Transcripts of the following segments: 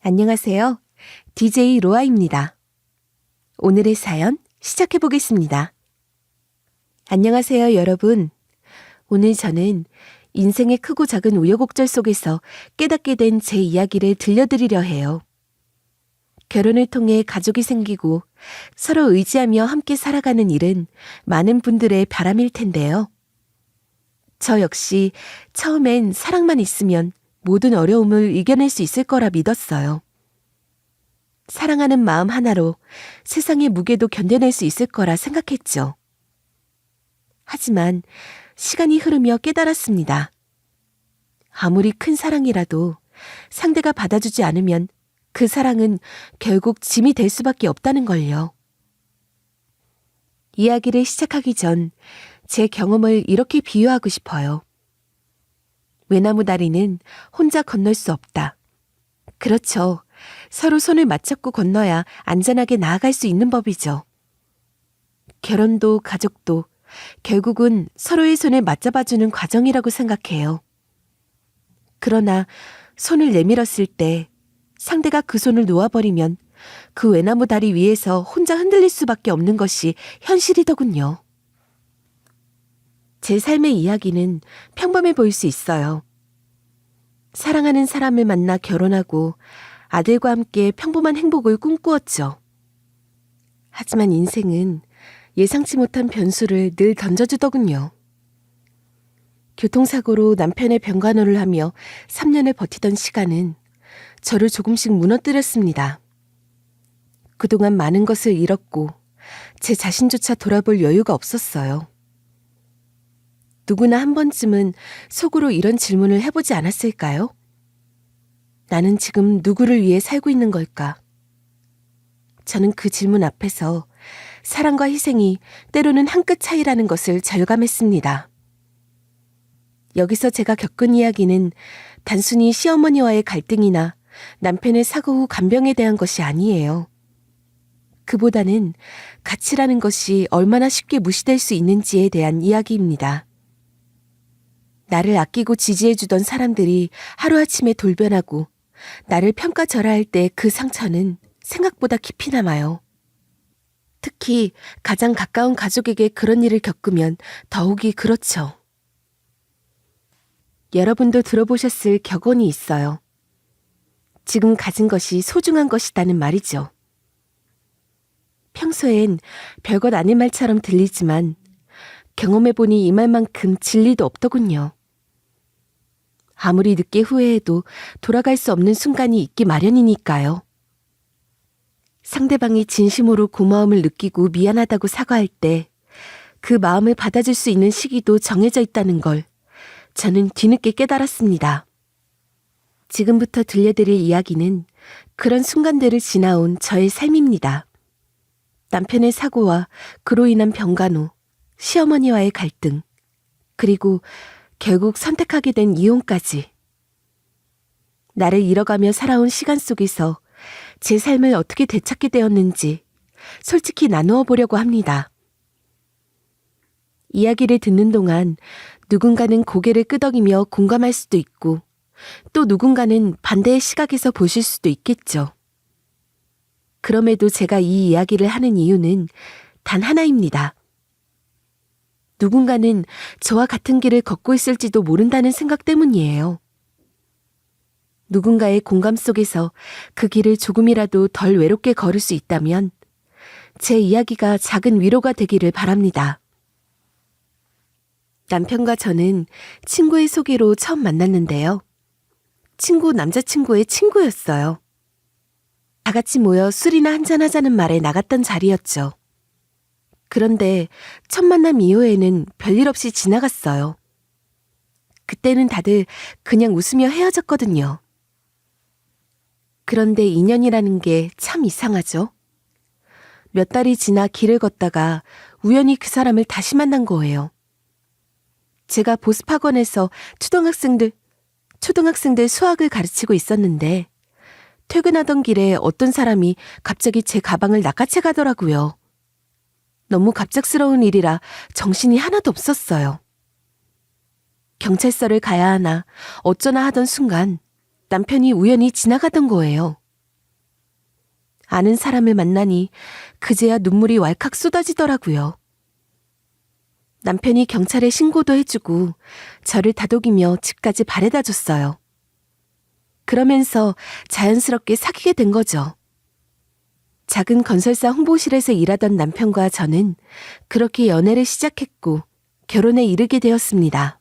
안녕하세요. DJ 로아입니다. 오늘의 사연 시작해 보겠습니다. 안녕하세요, 여러분. 오늘 저는 인생의 크고 작은 우여곡절 속에서 깨닫게 된 제 이야기를 들려드리려 해요. 결혼을 통해 가족이 생기고 서로 의지하며 함께 살아가는 일은 많은 분들의 바람일 텐데요. 저 역시 처음엔 사랑만 있으면 모든 어려움을 이겨낼 수 있을 거라 믿었어요. 사랑하는 마음 하나로 세상의 무게도 견뎌낼 수 있을 거라 생각했죠. 하지만 시간이 흐르며 깨달았습니다. 아무리 큰 사랑이라도 상대가 받아주지 않으면 그 사랑은 결국 짐이 될 수밖에 없다는 걸요. 이야기를 시작하기 전 제 경험을 이렇게 비유하고 싶어요. 외나무 다리는 혼자 건널 수 없다. 그렇죠. 서로 손을 맞잡고 건너야 안전하게 나아갈 수 있는 법이죠. 결혼도 가족도 결국은 서로의 손을 맞잡아주는 과정이라고 생각해요. 그러나 손을 내밀었을 때 상대가 그 손을 놓아버리면 그 외나무 다리 위에서 혼자 흔들릴 수밖에 없는 것이 현실이더군요. 제 삶의 이야기는 평범해 보일 수 있어요. 사랑하는 사람을 만나 결혼하고 아들과 함께 평범한 행복을 꿈꾸었죠. 하지만 인생은 예상치 못한 변수를 늘 던져주더군요. 교통사고로 남편의 병간호를 하며 3년을 버티던 시간은 저를 조금씩 무너뜨렸습니다. 그동안 많은 것을 잃었고 제 자신조차 돌아볼 여유가 없었어요. 누구나 한 번쯤은 속으로 이런 질문을 해보지 않았을까요? 나는 지금 누구를 위해 살고 있는 걸까? 저는 그 질문 앞에서 사랑과 희생이 때로는 한 끗 차이라는 것을 절감했습니다. 여기서 제가 겪은 이야기는 단순히 시어머니와의 갈등이나 남편의 사고 후 간병에 대한 것이 아니에요. 그보다는 가치라는 것이 얼마나 쉽게 무시될 수 있는지에 대한 이야기입니다. 나를 아끼고 지지해주던 사람들이 하루아침에 돌변하고 나를 평가절하할 때 그 상처는 생각보다 깊이 남아요. 특히 가장 가까운 가족에게 그런 일을 겪으면 더욱이 그렇죠. 여러분도 들어보셨을 격언이 있어요. 지금 가진 것이 소중한 것이다는 말이죠. 평소엔 별것 아닌 말처럼 들리지만 경험해보니 이 말만큼 진리도 없더군요. 아무리 늦게 후회해도 돌아갈 수 없는 순간이 있기 마련이니까요. 상대방이 진심으로 고마움을 느끼고 미안하다고 사과할 때 그 마음을 받아줄 수 있는 시기도 정해져 있다는 걸 저는 뒤늦게 깨달았습니다. 지금부터 들려드릴 이야기는 그런 순간들을 지나온 저의 삶입니다. 남편의 사고와 그로 인한 병간호, 시어머니와의 갈등, 그리고 결국 선택하게 된 이혼까지. 나를 잃어가며 살아온 시간 속에서 제 삶을 어떻게 되찾게 되었는지 솔직히 나누어 보려고 합니다. 이야기를 듣는 동안 누군가는 고개를 끄덕이며 공감할 수도 있고 또 누군가는 반대의 시각에서 보실 수도 있겠죠. 그럼에도 제가 이 이야기를 하는 이유는 단 하나입니다. 누군가는 저와 같은 길을 걷고 있을지도 모른다는 생각 때문이에요. 누군가의 공감 속에서 그 길을 조금이라도 덜 외롭게 걸을 수 있다면 제 이야기가 작은 위로가 되기를 바랍니다. 남편과 저는 친구의 소개로 처음 만났는데요. 친구 남자친구의 친구였어요. 다 같이 모여 술이나 한잔하자는 말에 나갔던 자리였죠. 그런데 첫 만남 이후에는 별일 없이 지나갔어요. 그때는 다들 그냥 웃으며 헤어졌거든요. 그런데 인연이라는 게 참 이상하죠. 몇 달이 지나 길을 걷다가 우연히 그 사람을 다시 만난 거예요. 제가 보습학원에서 초등학생들 수학을 가르치고 있었는데 퇴근하던 길에 어떤 사람이 갑자기 제 가방을 낚아채 가더라고요. 너무 갑작스러운 일이라 정신이 하나도 없었어요. 경찰서를 가야 하나 어쩌나 하던 순간 남편이 우연히 지나가던 거예요. 아는 사람을 만나니 그제야 눈물이 왈칵 쏟아지더라고요. 남편이 경찰에 신고도 해주고 저를 다독이며 집까지 바래다 줬어요. 그러면서 자연스럽게 사귀게 된 거죠. 작은 건설사 홍보실에서 일하던 남편과 저는 그렇게 연애를 시작했고 결혼에 이르게 되었습니다.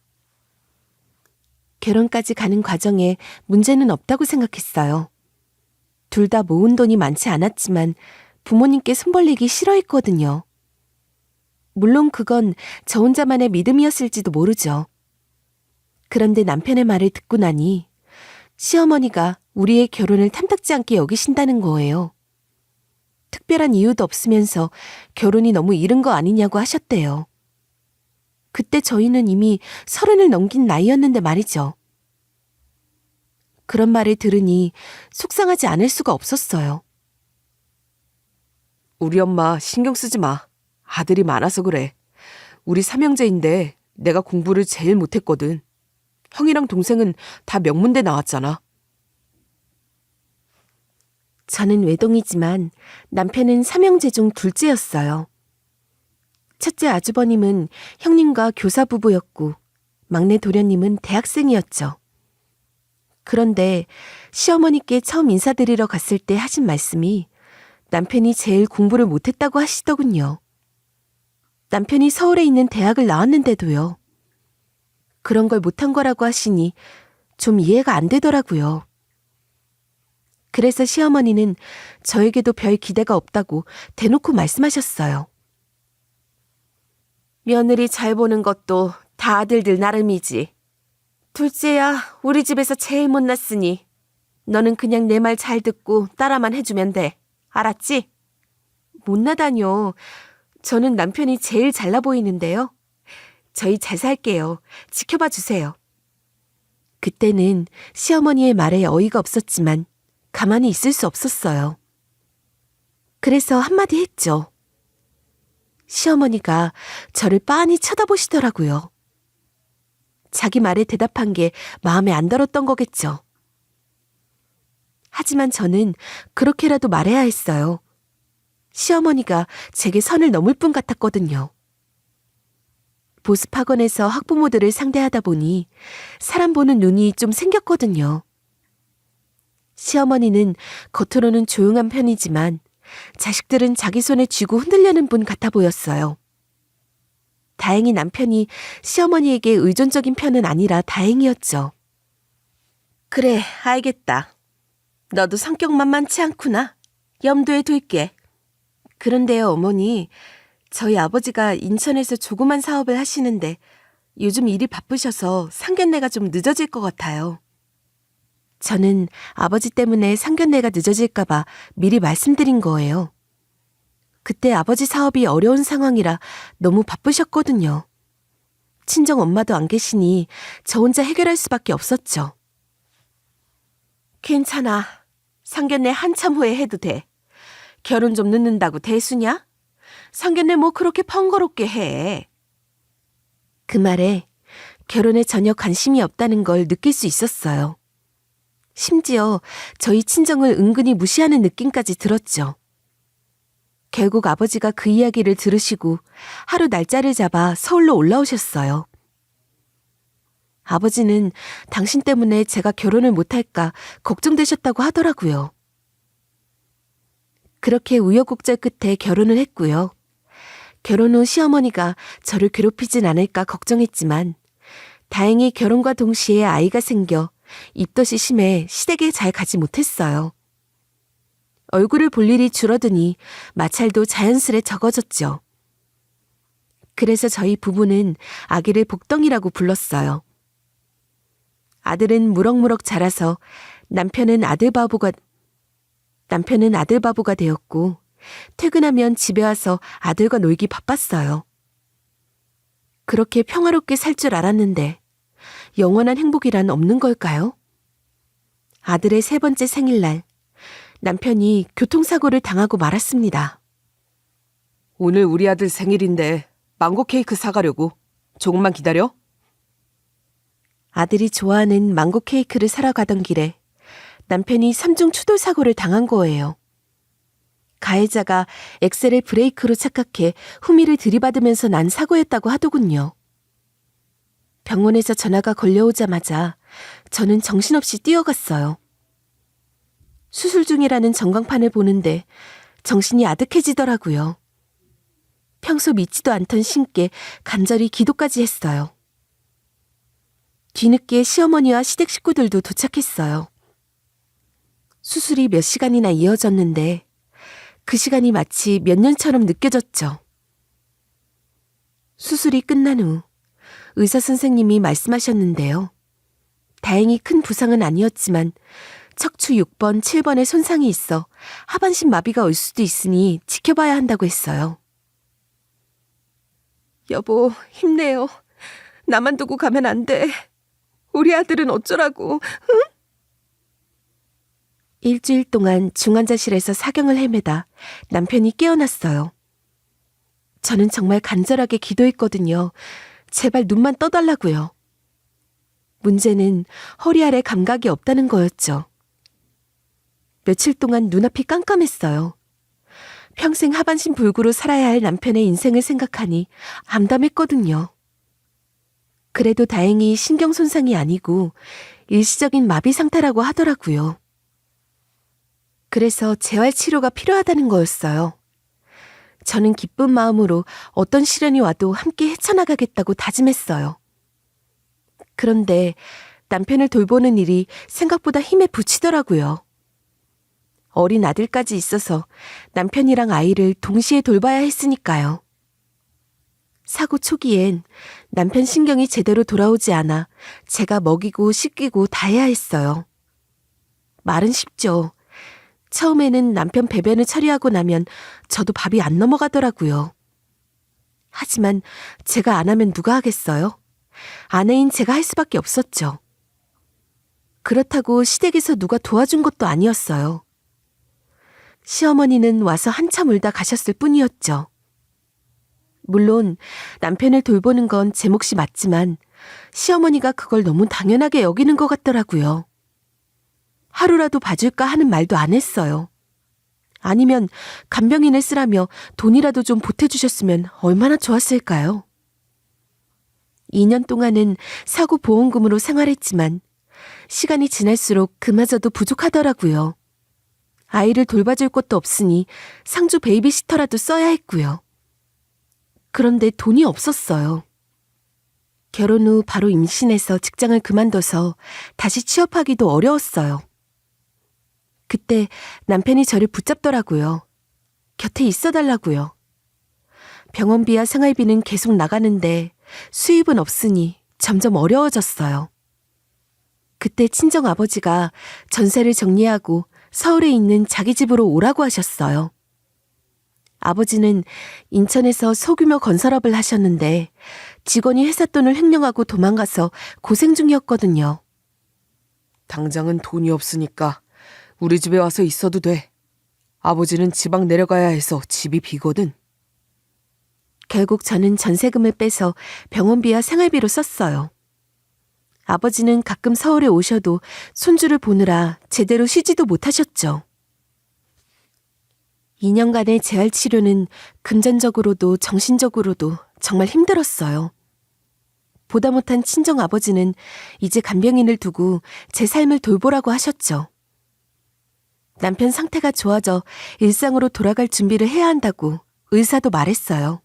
결혼까지 가는 과정에 문제는 없다고 생각했어요. 둘 다 모은 돈이 많지 않았지만 부모님께 손 벌리기 싫어했거든요. 물론 그건 저 혼자만의 믿음이었을지도 모르죠. 그런데 남편의 말을 듣고 나니 시어머니가 우리의 결혼을 탐탁지 않게 여기신다는 거예요. 특별한 이유도 없으면서 결혼이 너무 이른 거 아니냐고 하셨대요. 그때 저희는 이미 30을 넘긴 나이였는데 말이죠. 그런 말을 들으니 속상하지 않을 수가 없었어요. 우리 엄마 신경 쓰지 마. 아들이 많아서 그래. 우리 삼형제인데 내가 공부를 제일 못했거든. 형이랑 동생은 다 명문대 나왔잖아. 저는 외동이지만 남편은 삼형제 중 둘째였어요. 첫째 아주버님은 형님과 교사 부부였고 막내 도련님은 대학생이었죠. 그런데 시어머니께 처음 인사드리러 갔을 때 하신 말씀이 남편이 제일 공부를 못했다고 하시더군요. 남편이 서울에 있는 대학을 나왔는데도요. 그런 걸 못한 거라고 하시니 좀 이해가 안 되더라고요. 그래서 시어머니는 저에게도 별 기대가 없다고 대놓고 말씀하셨어요. 며느리 잘 보는 것도 다 아들들 나름이지. 둘째야 우리 집에서 제일 못났으니 너는 그냥 내 말 잘 듣고 따라만 해주면 돼. 알았지? 못나다뇨. 저는 남편이 제일 잘나 보이는데요. 저희 잘 살게요. 지켜봐 주세요. 그때는 시어머니의 말에 어이가 없었지만 가만히 있을 수 없었어요. 그래서 한마디 했죠. 시어머니가 저를 빤히 쳐다보시더라고요. 자기 말에 대답한 게 마음에 안 들었던 거겠죠. 하지만 저는 그렇게라도 말해야 했어요. 시어머니가 제게 선을 넘을 분 같았거든요. 보습학원에서 학부모들을 상대하다 보니 사람 보는 눈이 좀 생겼거든요. 시어머니는 겉으로는 조용한 편이지만 자식들은 자기 손에 쥐고 흔들려는 분 같아 보였어요. 다행히 남편이 시어머니에게 의존적인 편은 아니라 다행이었죠. 그래, 알겠다. 너도 성격 만만치 않구나. 염두에 둘게. 그런데요, 어머니. 저희 아버지가 인천에서 조그만 사업을 하시는데 요즘 일이 바쁘셔서 상견례가 좀 늦어질 것 같아요. 저는 아버지 때문에 상견례가 늦어질까 봐 미리 말씀드린 거예요. 그때 아버지 사업이 어려운 상황이라 너무 바쁘셨거든요. 친정 엄마도 안 계시니 저 혼자 해결할 수밖에 없었죠. 괜찮아. 상견례 한참 후에 해도 돼. 결혼 좀 늦는다고 대수냐? 상견례 뭐 그렇게 번거롭게 해. 그 말에 결혼에 전혀 관심이 없다는 걸 느낄 수 있었어요. 심지어 저희 친정을 은근히 무시하는 느낌까지 들었죠. 결국 아버지가 그 이야기를 들으시고 하루 날짜를 잡아 서울로 올라오셨어요. 아버지는 당신 때문에 제가 결혼을 못할까 걱정되셨다고 하더라고요. 그렇게 우여곡절 끝에 결혼을 했고요. 결혼 후 시어머니가 저를 괴롭히진 않을까 걱정했지만 다행히 결혼과 동시에 아이가 생겨 입덧이 심해 시댁에 잘 가지 못했어요. 얼굴을 볼 일이 줄어드니 마찰도 자연스레 적어졌죠. 그래서 저희 부부는 아기를 복덩이라고 불렀어요. 아들은 무럭무럭 자라서 남편은 아들 바보가 되었고 퇴근하면 집에 와서 아들과 놀기 바빴어요. 그렇게 평화롭게 살 줄 알았는데 영원한 행복이란 없는 걸까요? 아들의 3번째 생일날 남편이 교통사고를 당하고 말았습니다. 오늘 우리 아들 생일인데 망고 케이크 사가려고. 조금만 기다려. 아들이 좋아하는 망고 케이크를 사러 가던 길에 남편이 3중 추돌 사고를 당한 거예요. 가해자가 엑셀의 브레이크로 착각해 후미를 들이받으면서 난 사고였다고 하더군요. 병원에서 전화가 걸려오자마자 저는 정신없이 뛰어갔어요. 수술 중이라는 전광판을 보는데 정신이 아득해지더라고요. 평소 믿지도 않던 신께 간절히 기도까지 했어요. 뒤늦게 시어머니와 시댁 식구들도 도착했어요. 수술이 몇 시간이나 이어졌는데 그 시간이 마치 몇 년처럼 느껴졌죠. 수술이 끝난 후 의사 선생님이 말씀하셨는데요. 다행히 큰 부상은 아니었지만 척추 6번, 7번에 손상이 있어 하반신 마비가 올 수도 있으니 지켜봐야 한다고 했어요. 여보, 힘내요. 나만 두고 가면 안 돼. 우리 아들은 어쩌라고, 응? 일주일 동안 중환자실에서 사경을 헤매다 남편이 깨어났어요. 저는 정말 간절하게 기도했거든요. 제발 눈만 떠달라고요. 문제는 허리 아래 감각이 없다는 거였죠. 며칠 동안 눈앞이 깜깜했어요. 평생 하반신 불구로 살아야 할 남편의 인생을 생각하니 암담했거든요. 그래도 다행히 신경 손상이 아니고 일시적인 마비 상태라고 하더라고요. 그래서 재활 치료가 필요하다는 거였어요. 저는 기쁜 마음으로 어떤 시련이 와도 함께 헤쳐나가겠다고 다짐했어요. 그런데 남편을 돌보는 일이 생각보다 힘에 부치더라고요. 어린 아들까지 있어서 남편이랑 아이를 동시에 돌봐야 했으니까요. 사고 초기엔 남편 신경이 제대로 돌아오지 않아 제가 먹이고 씻기고 다 해야 했어요. 말은 쉽죠. 처음에는 남편 배변을 처리하고 나면 저도 밥이 안 넘어가더라고요. 하지만 제가 안 하면 누가 하겠어요? 아내인 제가 할 수밖에 없었죠. 그렇다고 시댁에서 누가 도와준 것도 아니었어요. 시어머니는 와서 한참 울다 가셨을 뿐이었죠. 물론 남편을 돌보는 건 제 몫이 맞지만 시어머니가 그걸 너무 당연하게 여기는 것 같더라고요. 하루라도 봐줄까 하는 말도 안 했어요. 아니면 간병인을 쓰라며 돈이라도 좀 보태주셨으면 얼마나 좋았을까요? 2년 동안은 사고 보험금으로 생활했지만 시간이 지날수록 그마저도 부족하더라고요. 아이를 돌봐줄 것도 없으니 상주 베이비시터라도 써야 했고요. 그런데 돈이 없었어요. 결혼 후 바로 임신해서 직장을 그만둬서 다시 취업하기도 어려웠어요. 그때 남편이 저를 붙잡더라고요. 곁에 있어달라고요. 병원비와 생활비는 계속 나가는데 수입은 없으니 점점 어려워졌어요. 그때 친정아버지가 전세를 정리하고 서울에 있는 자기 집으로 오라고 하셨어요. 아버지는 인천에서 소규모 건설업을 하셨는데 직원이 회사 돈을 횡령하고 도망가서 고생 중이었거든요. 당장은 돈이 없으니까 우리 집에 와서 있어도 돼. 아버지는 지방 내려가야 해서 집이 비거든. 결국 저는 전세금을 빼서 병원비와 생활비로 썼어요. 아버지는 가끔 서울에 오셔도 손주를 보느라 제대로 쉬지도 못하셨죠. 2년간의 재활치료는 금전적으로도 정신적으로도 정말 힘들었어요. 보다 못한 친정아버지는 이제 간병인을 두고 제 삶을 돌보라고 하셨죠. 남편 상태가 좋아져 일상으로 돌아갈 준비를 해야 한다고 의사도 말했어요.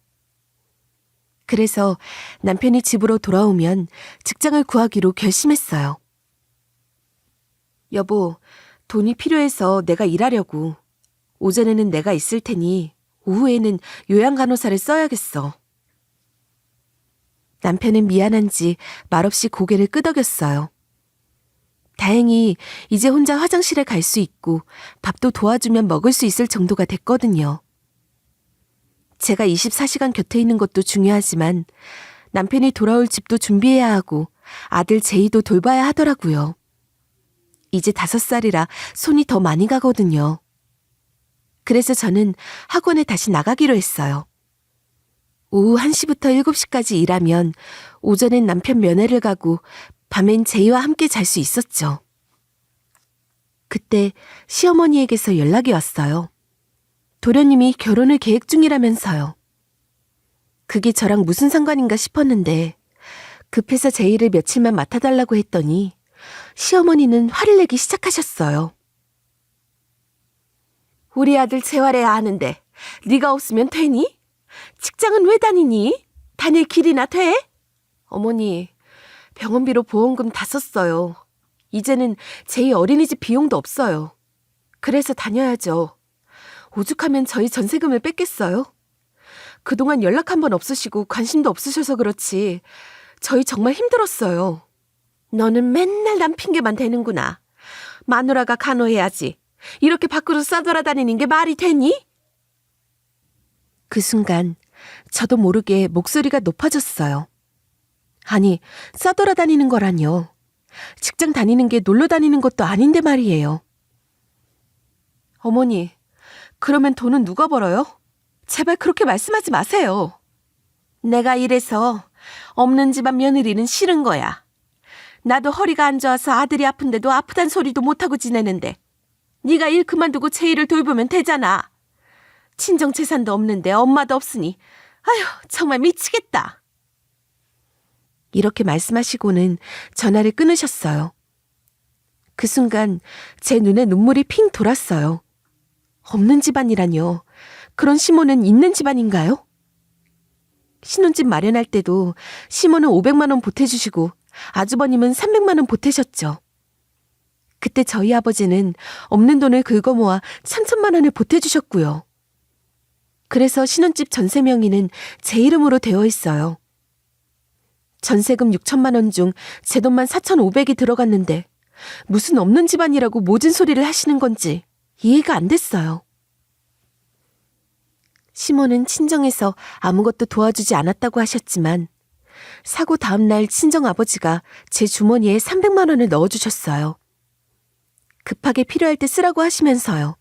그래서 남편이 집으로 돌아오면 직장을 구하기로 결심했어요. 여보, 돈이 필요해서 내가 일하려고. 오전에는 내가 있을 테니 오후에는 요양간호사를 써야겠어. 남편은 미안한지 말없이 고개를 끄덕였어요. 다행히 이제 혼자 화장실에 갈 수 있고 밥도 도와주면 먹을 수 있을 정도가 됐거든요. 제가 24시간 곁에 있는 것도 중요하지만 남편이 돌아올 집도 준비해야 하고 아들 제이도 돌봐야 하더라고요. 이제 5살이라 손이 더 많이 가거든요. 그래서 저는 학원에 다시 나가기로 했어요. 오후 1시부터 7시까지 일하면 오전엔 남편 면회를 가고 밤엔 제이와 함께 잘 수 있었죠. 그때 시어머니에게서 연락이 왔어요. 도련님이 결혼을 계획 중이라면서요. 그게 저랑 무슨 상관인가 싶었는데 급해서 제 일을 며칠만 맡아달라고 했더니 시어머니는 화를 내기 시작하셨어요. 우리 아들 재활해야 하는데 네가 없으면 되니? 직장은 왜 다니니? 다닐 길이나 돼? 어머니, 병원비로 보험금 다 썼어요. 이제는 제 어린이집 비용도 없어요. 그래서 다녀야죠. 오죽하면 저희 전세금을 뺏겠어요? 그동안 연락 한 번 없으시고 관심도 없으셔서 그렇지 저희 정말 힘들었어요. 너는 맨날 남 핑계만 대는구나. 마누라가 간호해야지. 이렇게 밖으로 싸돌아다니는 게 말이 되니? 그 순간 저도 모르게 목소리가 높아졌어요. 아니, 싸돌아다니는 거라뇨. 직장 다니는 게 놀러 다니는 것도 아닌데 말이에요. 어머니, 그러면 돈은 누가 벌어요? 제발 그렇게 말씀하지 마세요. 내가 이래서 없는 집안 며느리는 싫은 거야. 나도 허리가 안 좋아서 아들이 아픈데도 아프단 소리도 못하고 지내는데 네가 일 그만두고 제 일을 돌보면 되잖아. 친정 재산도 없는데 엄마도 없으니 아휴 정말 미치겠다. 이렇게 말씀하시고는 전화를 끊으셨어요. 그 순간 제 눈에 눈물이 핑 돌았어요. 없는 집안이라뇨. 그런 시모는 있는 집안인가요? 신혼집 마련할 때도 시모는 500만 원 보태주시고 아주버님은 300만 원 보태셨죠. 그때 저희 아버지는 없는 돈을 긁어 모아 3천만 원을 보태주셨고요. 그래서 신혼집 전세 명의는 제 이름으로 되어 있어요. 전세금 6천만 원 중 제 돈만 4,500이 들어갔는데 무슨 없는 집안이라고 모진 소리를 하시는 건지 이해가 안 됐어요. 시모는 친정에서 아무것도 도와주지 않았다고 하셨지만 사고 다음 날 친정 아버지가 제 주머니에 300만 원을 넣어주셨어요. 급하게 필요할 때 쓰라고 하시면서요.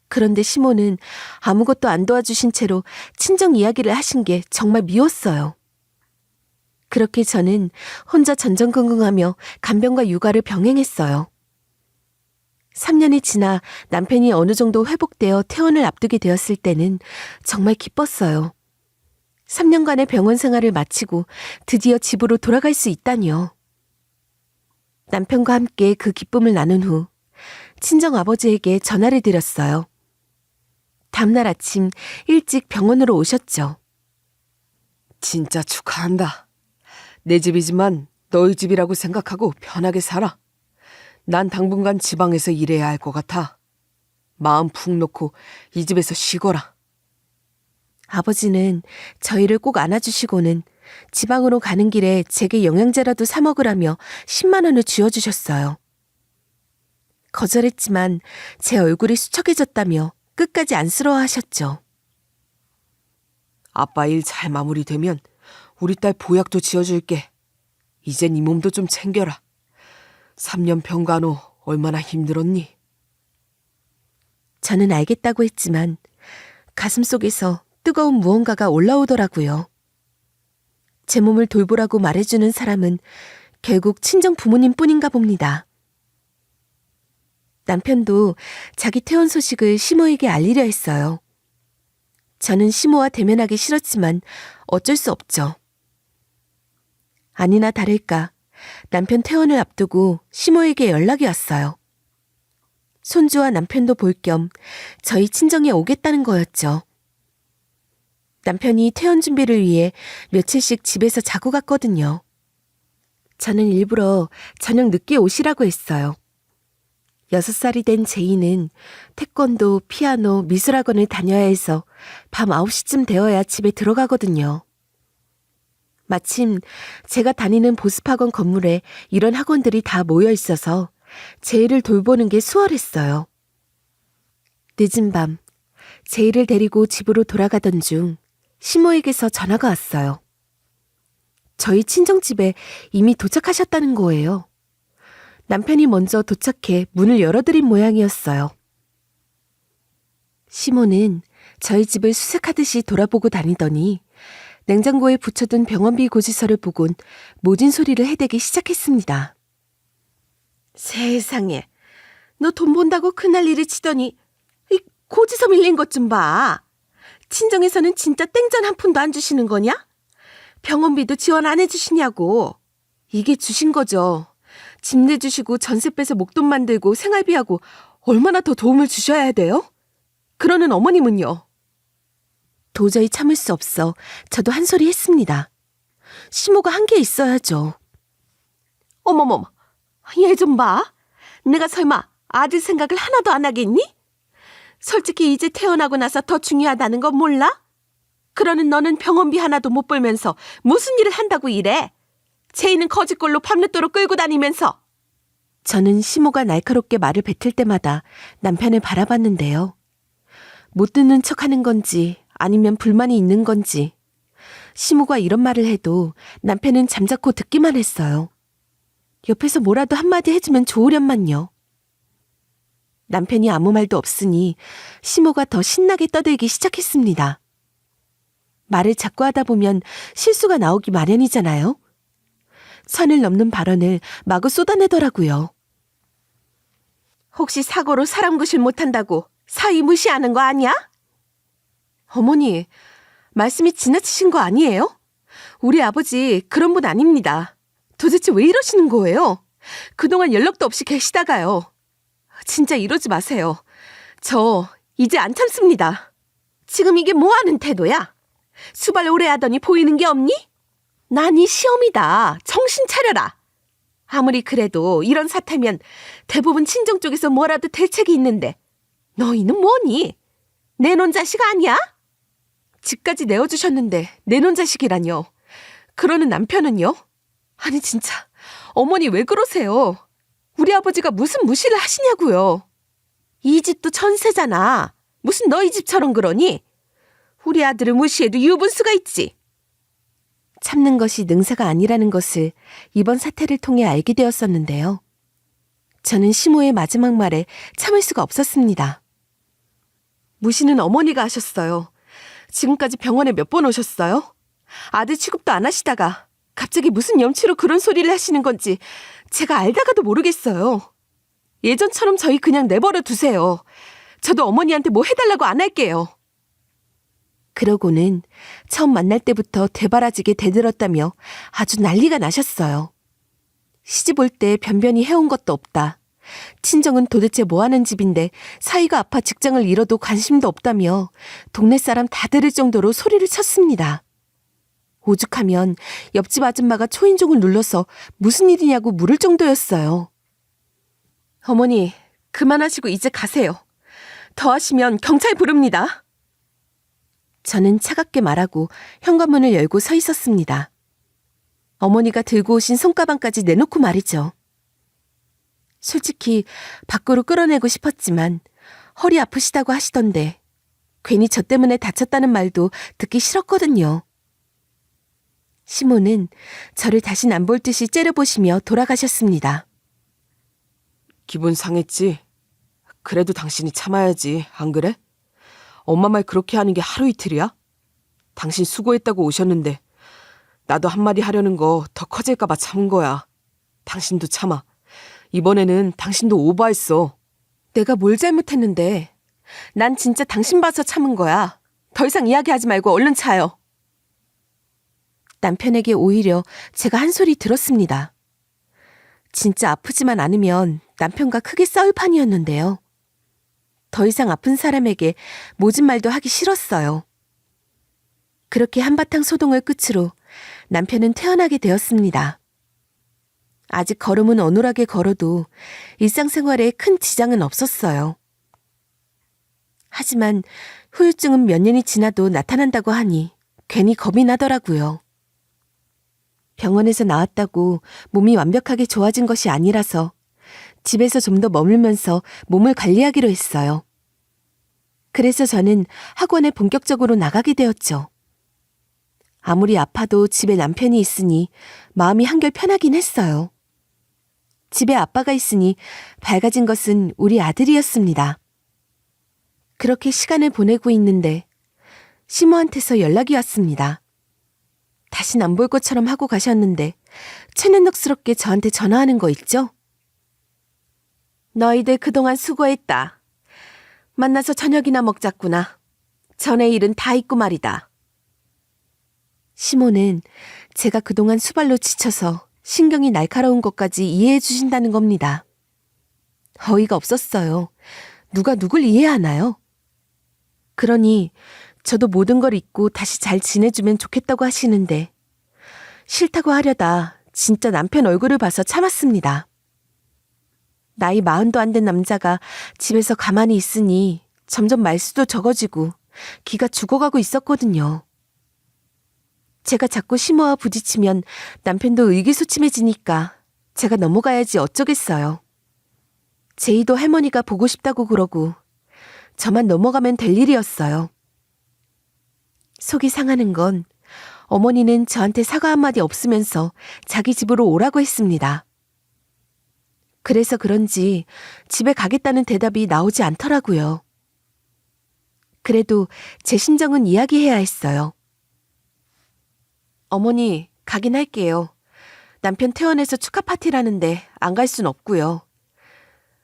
그런데 시모는 아무것도 안 도와주신 채로 친정 이야기를 하신 게 정말 미웠어요. 그렇게 저는 혼자 전전긍긍하며 간병과 육아를 병행했어요. 3년이 지나 남편이 어느 정도 회복되어 퇴원을 앞두게 되었을 때는 정말 기뻤어요. 3년간의 병원 생활을 마치고 드디어 집으로 돌아갈 수 있다니요. 남편과 함께 그 기쁨을 나눈 후 친정 아버지에게 전화를 드렸어요. 다음날 아침 일찍 병원으로 오셨죠. 진짜 축하한다. 내 집이지만 너희 집이라고 생각하고 편하게 살아. 난 당분간 지방에서 일해야 할 것 같아. 마음 푹 놓고 이 집에서 쉬거라. 아버지는 저희를 꼭 안아주시고는 지방으로 가는 길에 제게 영양제라도 사 먹으라며 10만 원을 쥐어주셨어요. 거절했지만 제 얼굴이 수척해졌다며 끝까지 안쓰러워하셨죠. 아빠 일 잘 마무리되면 우리 딸 보약도 지어줄게. 이젠 이 몸도 좀 챙겨라. 3년 병간호 얼마나 힘들었니? 저는 알겠다고 했지만 가슴속에서 뜨거운 무언가가 올라오더라고요. 제 몸을 돌보라고 말해주는 사람은 결국 친정 부모님뿐인가 봅니다. 남편도 자기 퇴원 소식을 시모에게 알리려 했어요. 저는 시모와 대면하기 싫었지만 어쩔 수 없죠. 아니나 다를까 남편 퇴원을 앞두고 시모에게 연락이 왔어요. 손주와 남편도 볼 겸 저희 친정에 오겠다는 거였죠. 남편이 퇴원 준비를 위해 며칠씩 집에서 자고 갔거든요. 저는 일부러 저녁 늦게 오시라고 했어요. 6살이 된 제이는 태권도, 피아노, 미술학원을 다녀야 해서 밤 9시쯤 되어야 집에 들어가거든요. 마침 제가 다니는 보습학원 건물에 이런 학원들이 다 모여 있어서 제이를 돌보는 게 수월했어요. 늦은 밤, 제이를 데리고 집으로 돌아가던 중 시모에게서 전화가 왔어요. 저희 친정집에 이미 도착하셨다는 거예요. 남편이 먼저 도착해 문을 열어드린 모양이었어요. 시모는 저희 집을 수색하듯이 돌아보고 다니더니 냉장고에 붙여둔 병원비 고지서를 보곤 모진 소리를 해대기 시작했습니다. 세상에, 너 돈 본다고 큰날 일을 치더니 이 고지서 밀린 것 좀 봐. 친정에서는 진짜 땡전 한 푼도 안 주시는 거냐? 병원비도 지원 안 해주시냐고. 이게 주신 거죠. 집 내주시고 전세 빼서 목돈 만들고 생활비하고 얼마나 더 도움을 주셔야 돼요? 그러는 어머님은요? 도저히 참을 수 없어 저도 한 소리 했습니다. 시모가 한 게 있어야죠. 어머머머, 얘 좀 봐. 내가 설마 아들 생각을 하나도 안 하겠니? 솔직히 이제 태어나고 나서 더 중요하다는 건 몰라? 그러는 너는 병원비 하나도 못 벌면서 무슨 일을 한다고 이래? 제이는 거짓골로 밤늦도록 끌고 다니면서. 저는 시모가 날카롭게 말을 뱉을 때마다 남편을 바라봤는데요. 못 듣는 척하는 건지 아니면 불만이 있는 건지 시모가 이런 말을 해도 남편은 잠자코 듣기만 했어요. 옆에서 뭐라도 한마디 해주면 좋으련만요. 남편이 아무 말도 없으니 시모가 더 신나게 떠들기 시작했습니다. 말을 자꾸 하다 보면 실수가 나오기 마련이잖아요. 선을 넘는 발언을 마구 쏟아내더라고요. 혹시 사고로 사람 구실 못한다고 사위 무시하는 거 아니야? 어머니, 말씀이 지나치신 거 아니에요? 우리 아버지 그런 분 아닙니다. 도대체 왜 이러시는 거예요? 그동안 연락도 없이 계시다가요. 진짜 이러지 마세요. 저 이제 안 참습니다. 지금 이게 뭐 하는 태도야? 수발 오래 하더니 보이는 게 없니? 난 이 시험이다. 정신 차려라. 아무리 그래도 이런 사태면 대부분 친정 쪽에서 뭐라도 대책이 있는데 너희는 뭐니? 내놓은 자식 아니야? 집까지 내어주셨는데 내놓은 자식이라뇨. 그러는 남편은요? 아니 진짜 어머니 왜 그러세요? 우리 아버지가 무슨 무시를 하시냐고요. 이 집도 전세잖아. 무슨 너희 집처럼 그러니? 우리 아들을 무시해도 유분수가 있지. 참는 것이 능사가 아니라는 것을 이번 사태를 통해 알게 되었었는데요. 저는 시모의 마지막 말에 참을 수가 없었습니다. 무시는 어머니가 하셨어요. 지금까지 병원에 몇 번 오셨어요? 아들 취급도 안 하시다가 갑자기 무슨 염치로 그런 소리를 하시는 건지 제가 알다가도 모르겠어요. 예전처럼 저희 그냥 내버려 두세요. 저도 어머니한테 뭐 해달라고 안 할게요. 그러고는 처음 만날 때부터 되바라지게 대들었다며 아주 난리가 나셨어요. 시집 올 때 변변히 해온 것도 없다. 친정은 도대체 뭐하는 집인데 사이가 아파 직장을 잃어도 관심도 없다며 동네 사람 다 들을 정도로 소리를 쳤습니다. 오죽하면 옆집 아줌마가 초인종을 눌러서 무슨 일이냐고 물을 정도였어요. 어머니, 그만하시고 이제 가세요. 더 하시면 경찰 부릅니다. 저는 차갑게 말하고 현관문을 열고 서 있었습니다. 어머니가 들고 오신 손가방까지 내놓고 말이죠. 솔직히 밖으로 끌어내고 싶었지만 허리 아프시다고 하시던데 괜히 저 때문에 다쳤다는 말도 듣기 싫었거든요. 시모는 저를 다신 안 볼 듯이 째려보시며 돌아가셨습니다. 기분 상했지? 그래도 당신이 참아야지, 안 그래? 엄마 말 그렇게 하는 게 하루 이틀이야? 당신 수고했다고 오셨는데 나도 한마디 하려는 거 더 커질까 봐 참은 거야. 당신도 참아. 이번에는 당신도 오버했어. 내가 뭘 잘못했는데. 난 진짜 당신 봐서 참은 거야. 더 이상 이야기하지 말고 얼른 차요. 남편에게 오히려 제가 한 소리 들었습니다. 진짜 아프지만 않으면 남편과 크게 싸울 판이었는데요. 더 이상 아픈 사람에게 모진 말도 하기 싫었어요. 그렇게 한바탕 소동을 끝으로 남편은 퇴원하게 되었습니다. 아직 걸음은 어눌하게 걸어도 일상생활에 큰 지장은 없었어요. 하지만 후유증은 몇 년이 지나도 나타난다고 하니 괜히 겁이 나더라고요. 병원에서 나왔다고 몸이 완벽하게 좋아진 것이 아니라서 집에서 좀 더 머물면서 몸을 관리하기로 했어요. 그래서 저는 학원에 본격적으로 나가게 되었죠. 아무리 아파도 집에 남편이 있으니 마음이 한결 편하긴 했어요. 집에 아빠가 있으니 밝아진 것은 우리 아들이었습니다. 그렇게 시간을 보내고 있는데 시모한테서 연락이 왔습니다. 다신 안 볼 것처럼 하고 가셨는데 최는덕스럽게 저한테 전화하는 거 있죠? 너희들 그동안 수고했다. 만나서 저녁이나 먹자꾸나. 전에 일은 다 잊고 말이다. 시모는 제가 그동안 수발로 지쳐서 신경이 날카로운 것까지 이해해 주신다는 겁니다. 어이가 없었어요. 누가 누굴 이해하나요? 그러니 저도 모든 걸 잊고 다시 잘 지내주면 좋겠다고 하시는데 싫다고 하려다 진짜 남편 얼굴을 봐서 참았습니다. 나이 40도 안 된 남자가 집에서 가만히 있으니 점점 말수도 적어지고 기가 죽어가고 있었거든요. 제가 자꾸 시모와 부딪히면 남편도 의기소침해지니까 제가 넘어가야지 어쩌겠어요. 제이도 할머니가 보고 싶다고 그러고 저만 넘어가면 될 일이었어요. 속이 상하는 건 어머니는 저한테 사과 한마디 없으면서 자기 집으로 오라고 했습니다. 그래서 그런지 집에 가겠다는 대답이 나오지 않더라고요. 그래도 제 심정은 이야기해야 했어요. 어머니, 가긴 할게요. 남편 퇴원해서 축하 파티라는데 안 갈 순 없고요.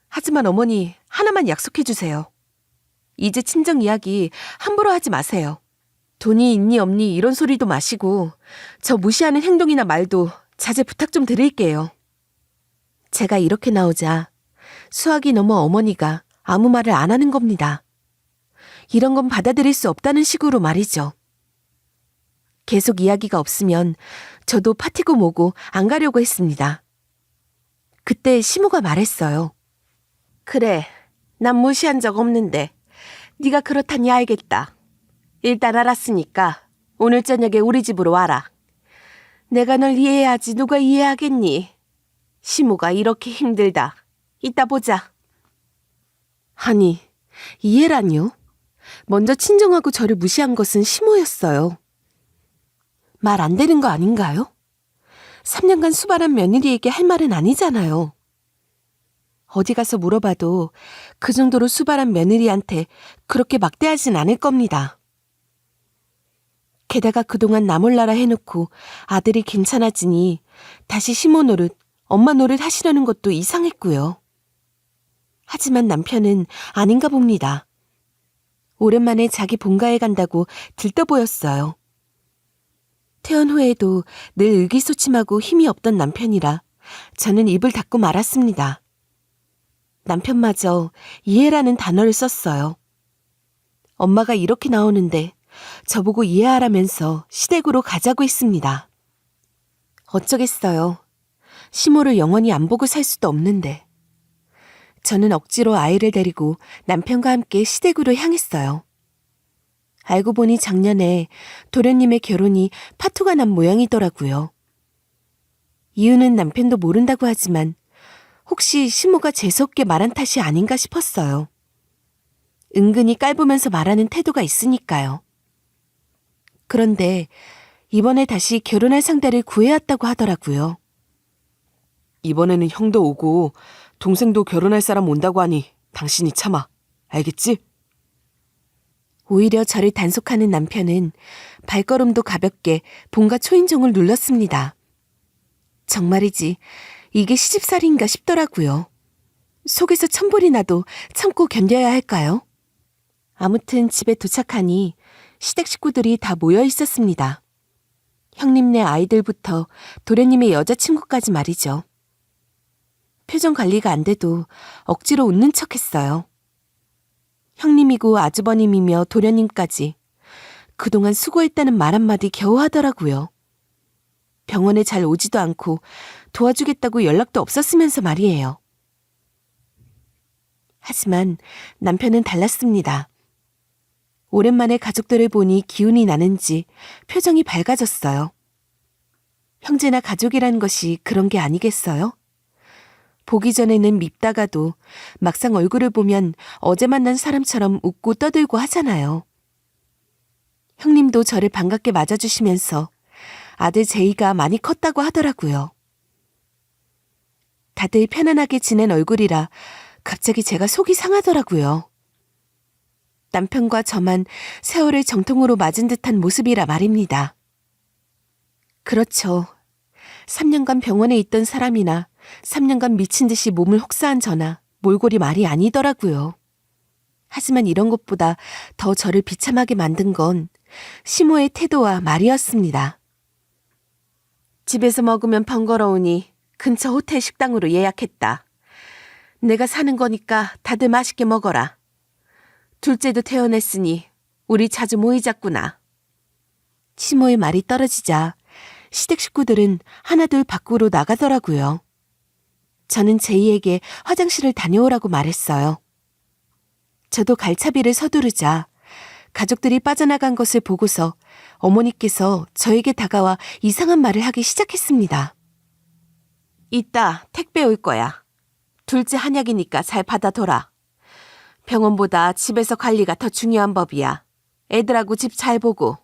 하지만 어머니, 하나만 약속해 주세요. 이제 친정 이야기 함부로 하지 마세요. 돈이 있니 없니 이런 소리도 마시고 저 무시하는 행동이나 말도 자제 부탁 좀 드릴게요. 제가 이렇게 나오자 수학이 넘어 어머니가 아무 말을 안 하는 겁니다. 이런 건 받아들일 수 없다는 식으로 말이죠. 계속 이야기가 없으면 저도 파티고 뭐고 안 가려고 했습니다. 그때 시모가 말했어요. 그래, 난 무시한 적 없는데 네가 그렇다니 알겠다. 일단 알았으니까 오늘 저녁에 우리 집으로 와라. 내가 널 이해해야지 누가 이해하겠니? 시모가 이렇게 힘들다. 이따 보자. 아니, 이해라니요? 먼저 친정하고 저를 무시한 것은 시모였어요. 말 안 되는 거 아닌가요? 3년간 수발한 며느리에게 할 말은 아니잖아요. 어디 가서 물어봐도 그 정도로 수발한 며느리한테 그렇게 막대하진 않을 겁니다. 게다가 그동안 나 몰라라 해놓고 아들이 괜찮아지니 다시 시모 노릇, 엄마 노릇 하시려는 것도 이상했고요. 하지만 남편은 아닌가 봅니다. 오랜만에 자기 본가에 간다고 들떠 보였어요. 퇴원 후에도 늘 의기소침하고 힘이 없던 남편이라 저는 입을 닫고 말았습니다. 남편마저 이해라는 단어를 썼어요. 엄마가 이렇게 나오는데 저보고 이해하라면서 시댁으로 가자고 했습니다. 어쩌겠어요. 시모를 영원히 안 보고 살 수도 없는데. 저는 억지로 아이를 데리고 남편과 함께 시댁으로 향했어요. 알고 보니 작년에 도련님의 결혼이 파토가 난 모양이더라고요. 이유는 남편도 모른다고 하지만 혹시 시모가 재수없게 말한 탓이 아닌가 싶었어요. 은근히 깔보면서 말하는 태도가 있으니까요. 그런데 이번에 다시 결혼할 상대를 구해왔다고 하더라고요. 이번에는 형도 오고 동생도 결혼할 사람 온다고 하니 당신이 참아. 알겠지? 오히려 저를 단속하는 남편은 발걸음도 가볍게 본가 초인종을 눌렀습니다. 정말이지 이게 시집살이인가 싶더라고요. 속에서 천불이 나도 참고 견뎌야 할까요? 아무튼 집에 도착하니 시댁 식구들이 다 모여 있었습니다. 형님네 아이들부터 도련님의 여자친구까지 말이죠. 표정 관리가 안 돼도 억지로 웃는 척했어요. 형님이고 아주버님이며 도련님까지 그동안 수고했다는 말 한마디 겨우 하더라고요. 병원에 잘 오지도 않고 도와주겠다고 연락도 없었으면서 말이에요. 하지만 남편은 달랐습니다. 오랜만에 가족들을 보니 기운이 나는지 표정이 밝아졌어요. 형제나 가족이라는 것이 그런 게 아니겠어요? 보기 전에는 밉다가도 막상 얼굴을 보면 어제 만난 사람처럼 웃고 떠들고 하잖아요. 형님도 저를 반갑게 맞아주시면서 아들 제이가 많이 컸다고 하더라고요. 다들 편안하게 지낸 얼굴이라 갑자기 제가 속이 상하더라고요. 남편과 저만 세월을 정통으로 맞은 듯한 모습이라 말입니다. 그렇죠. 3년간 병원에 있던 사람이나 3년간 미친 듯이 몸을 혹사한 저나 몰골이 말이 아니더라고요. 하지만 이런 것보다 더 저를 비참하게 만든 건 시모의 태도와 말이었습니다. 집에서 먹으면 번거로우니 근처 호텔 식당으로 예약했다. 내가 사는 거니까 다들 맛있게 먹어라. 둘째도 태어났으니 우리 자주 모이자꾸나. 시모의 말이 떨어지자 시댁 식구들은 하나둘 밖으로 나가더라고요. 저는 제이에게 화장실을 다녀오라고 말했어요. 저도 갈차비를 서두르자 가족들이 빠져나간 것을 보고서 어머니께서 저에게 다가와 이상한 말을 하기 시작했습니다. 이따 택배 올 거야. 둘째 한약이니까 잘 받아둬라. 병원보다 집에서 관리가 더 중요한 법이야. 애들하고 집 잘 보고.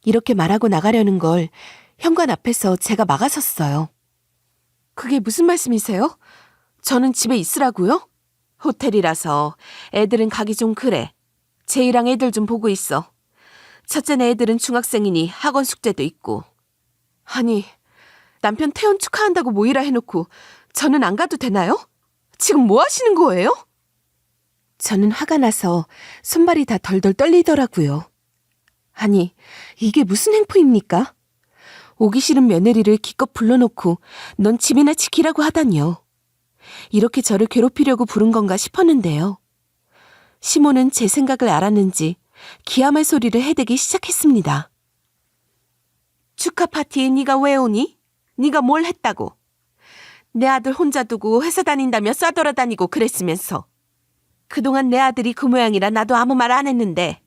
이렇게 말하고 나가려는 걸 현관 앞에서 제가 막아섰어요. 그게 무슨 말씀이세요? 저는 집에 있으라고요? 호텔이라서 애들은 가기 좀 그래. 제이랑 애들 좀 보고 있어. 첫째네 애들은 중학생이니 학원 숙제도 있고. 아니, 남편 퇴원 축하한다고 모이라 해놓고 저는 안 가도 되나요? 지금 뭐 하시는 거예요? 저는 화가 나서 손발이 다 덜덜 떨리더라고요. 아니, 이게 무슨 행포입니까? 오기 싫은 며느리를 기껏 불러놓고 넌 집이나 지키라고 하다니요. 이렇게 저를 괴롭히려고 부른 건가 싶었는데요. 시모는 제 생각을 알았는지 기함할 소리를 해대기 시작했습니다. 축하 파티에 네가 왜 오니? 네가 뭘 했다고? 내 아들 혼자 두고 회사 다닌다며 싸돌아다니고 그랬으면서. 그동안 내 아들이 그 모양이라 나도 아무 말 안 했는데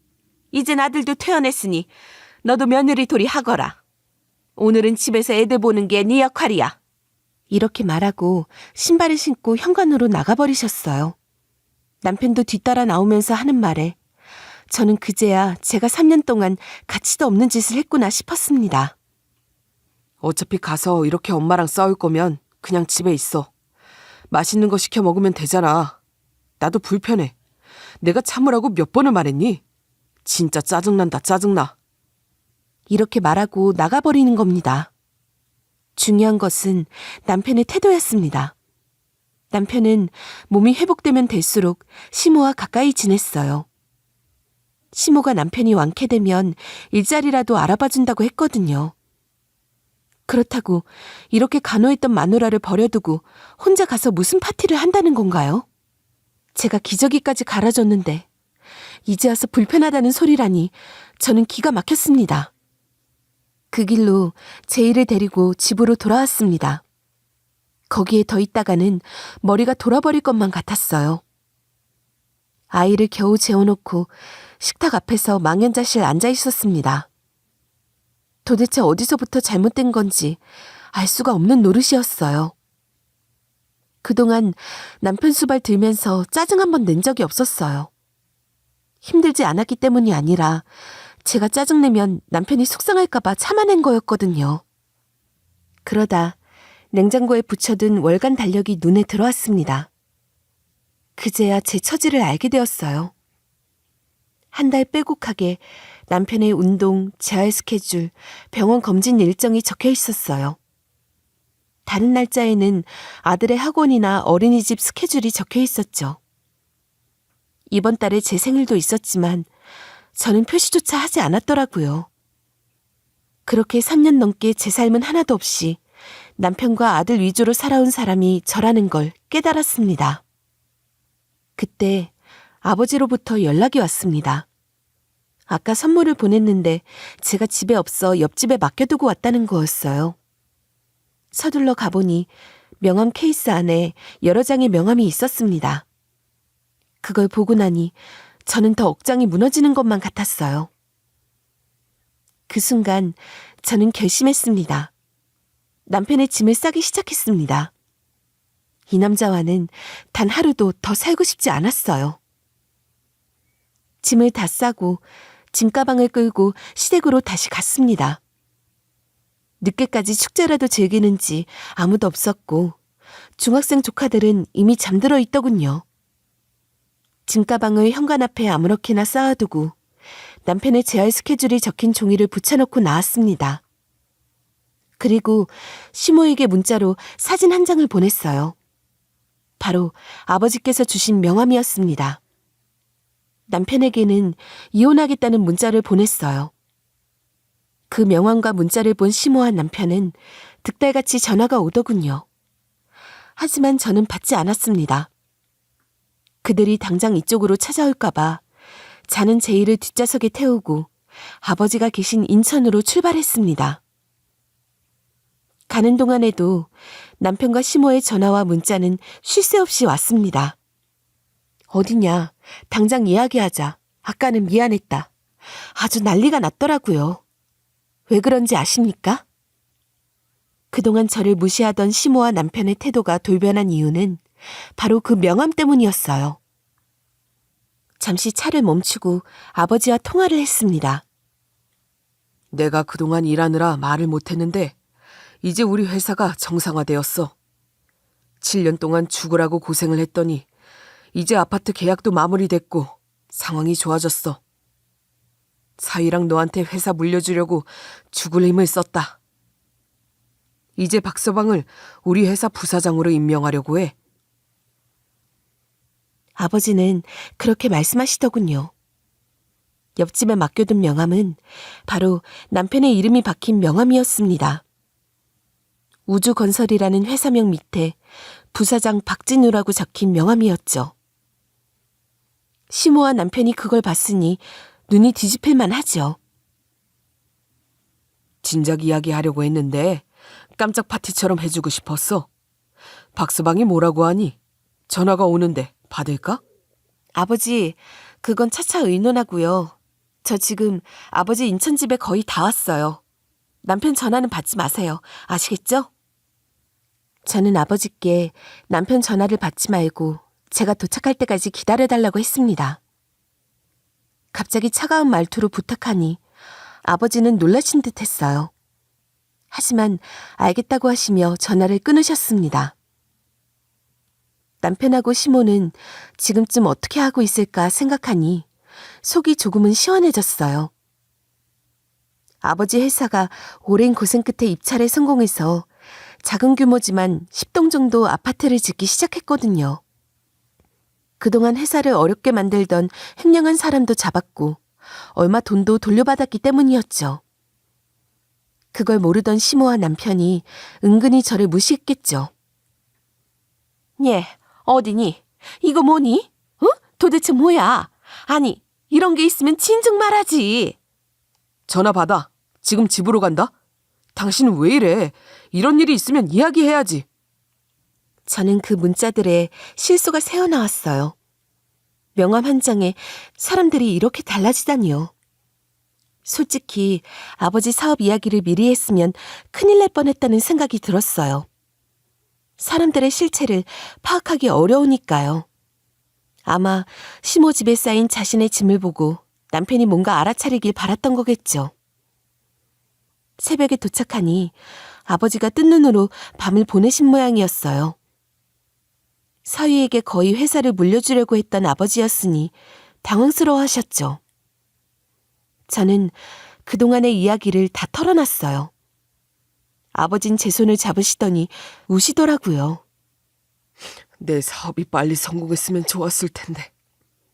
이젠 아들도 퇴원했으니 너도 며느리 도리 하거라. 오늘은 집에서 애들 보는 게 네 역할이야. 이렇게 말하고 신발을 신고 현관으로 나가버리셨어요. 남편도 뒤따라 나오면서 하는 말에 저는 그제야 제가 3년 동안 가치도 없는 짓을 했구나 싶었습니다. 어차피 가서 이렇게 엄마랑 싸울 거면 그냥 집에 있어. 맛있는 거 시켜 먹으면 되잖아. 나도 불편해. 내가 참으라고 몇 번을 말했니? 진짜 짜증난다, 짜증나. 이렇게 말하고 나가버리는 겁니다. 중요한 것은 남편의 태도였습니다. 남편은 몸이 회복되면 될수록 시모와 가까이 지냈어요. 시모가 남편이 완쾌되면 일자리라도 알아봐준다고 했거든요. 그렇다고 이렇게 간호했던 마누라를 버려두고 혼자 가서 무슨 파티를 한다는 건가요? 제가 기저귀까지 갈아줬는데 이제 와서 불편하다는 소리라니 저는 기가 막혔습니다. 그 길로 제이를 데리고 집으로 돌아왔습니다. 거기에 더 있다가는 머리가 돌아버릴 것만 같았어요. 아이를 겨우 재워놓고 식탁 앞에서 망연자실 앉아 있었습니다. 도대체 어디서부터 잘못된 건지 알 수가 없는 노릇이었어요. 그동안 남편 수발 들면서 짜증 한 번 낸 적이 없었어요. 힘들지 않았기 때문이 아니라 제가 짜증내면 남편이 속상할까봐 참아낸 거였거든요. 그러다 냉장고에 붙여둔 월간 달력이 눈에 들어왔습니다. 그제야 제 처지를 알게 되었어요. 한 달 빼곡하게 남편의 운동, 재활 스케줄, 병원 검진 일정이 적혀 있었어요. 다른 날짜에는 아들의 학원이나 어린이집 스케줄이 적혀 있었죠. 이번 달에 제 생일도 있었지만 저는 표시조차 하지 않았더라고요. 그렇게 3년 넘게 제 삶은 하나도 없이 남편과 아들 위주로 살아온 사람이 저라는 걸 깨달았습니다. 그때 아버지로부터 연락이 왔습니다. 아까 선물을 보냈는데 제가 집에 없어 옆집에 맡겨두고 왔다는 거였어요. 서둘러 가보니 명함 케이스 안에 여러 장의 명함이 있었습니다. 그걸 보고 나니 저는 더 억장이 무너지는 것만 같았어요. 그 순간 저는 결심했습니다. 남편의 짐을 싸기 시작했습니다. 이 남자와는 단 하루도 더 살고 싶지 않았어요. 짐을 다 싸고 짐가방을 끌고 시댁으로 다시 갔습니다. 늦게까지 축제라도 즐기는지 아무도 없었고 중학생 조카들은 이미 잠들어 있더군요. 짐가방을 현관 앞에 아무렇게나 쌓아두고 남편의 재활 스케줄이 적힌 종이를 붙여놓고 나왔습니다. 그리고 시모에게 문자로 사진 한 장을 보냈어요. 바로 아버지께서 주신 명함이었습니다. 남편에게는 이혼하겠다는 문자를 보냈어요. 그 명함과 문자를 본 심오한 남편은 득달같이 전화가 오더군요. 하지만 저는 받지 않았습니다. 그들이 당장 이쪽으로 찾아올까봐 자는 제이를 뒷좌석에 태우고 아버지가 계신 인천으로 출발했습니다. 가는 동안에도 남편과 심호의 전화와 문자는 쉴 새 없이 왔습니다. 어디냐? 당장 이야기하자. 아까는 미안했다. 아주 난리가 났더라고요. 왜 그런지 아십니까? 그동안 저를 무시하던 심호와 남편의 태도가 돌변한 이유는 바로 그 명함 때문이었어요. 잠시 차를 멈추고 아버지와 통화를 했습니다. 내가 그동안 일하느라 말을 못했는데 이제 우리 회사가 정상화되었어. 7년 동안 죽으라고 고생을 했더니 이제 아파트 계약도 마무리됐고 상황이 좋아졌어. 사위랑 너한테 회사 물려주려고 죽을 힘을 썼다. 이제 박서방을 우리 회사 부사장으로 임명하려고 해. 아버지는 그렇게 말씀하시더군요. 옆집에 맡겨둔 명함은 바로 남편의 이름이 박힌 명함이었습니다. 우주건설이라는 회사명 밑에 부사장 박진우라고 적힌 명함이었죠. 심호와 남편이 그걸 봤으니 눈이 뒤집힐만 하죠. 진작 이야기하려고 했는데 깜짝 파티처럼 해주고 싶었어. 박서방이 뭐라고 하니? 전화가 오는데 받을까? 아버지, 그건 차차 의논하고요. 저 지금 아버지 인천집에 거의 다 왔어요. 남편 전화는 받지 마세요. 아시겠죠? 저는 아버지께 남편 전화를 받지 말고 제가 도착할 때까지 기다려달라고 했습니다. 갑자기 차가운 말투로 부탁하니 아버지는 놀라신 듯 했어요. 하지만 알겠다고 하시며 전화를 끊으셨습니다. 남편하고 시모는 지금쯤 어떻게 하고 있을까 생각하니 속이 조금은 시원해졌어요. 아버지 회사가 오랜 고생 끝에 입찰에 성공해서 작은 규모지만 10동 정도 아파트를 짓기 시작했거든요. 그동안 회사를 어렵게 만들던 횡령한 사람도 잡았고 얼마 돈도 돌려받았기 때문이었죠. 그걸 모르던 시모와 남편이 은근히 저를 무시했겠죠. 예, 어디니? 이거 뭐니? 어? 도대체 뭐야? 아니, 이런 게 있으면 진즉 말하지. 전화 받아. 지금 집으로 간다. 당신은 왜 이래? 이런 일이 있으면 이야기해야지. 저는 그 문자들에 실소가 새어나왔어요. 명함 한 장에 사람들이 이렇게 달라지다니요. 솔직히 아버지 사업 이야기를 미리 했으면 큰일 날 뻔했다는 생각이 들었어요. 사람들의 실체를 파악하기 어려우니까요. 아마 시모 집에 쌓인 자신의 짐을 보고 남편이 뭔가 알아차리길 바랐던 거겠죠. 새벽에 도착하니 아버지가 뜬 눈으로 밤을 보내신 모양이었어요. 사위에게 거의 회사를 물려주려고 했던 아버지였으니 당황스러워하셨죠. 저는 그동안의 이야기를 다 털어놨어요. 아버진 제 손을 잡으시더니 우시더라고요. 내 사업이 빨리 성공했으면 좋았을 텐데.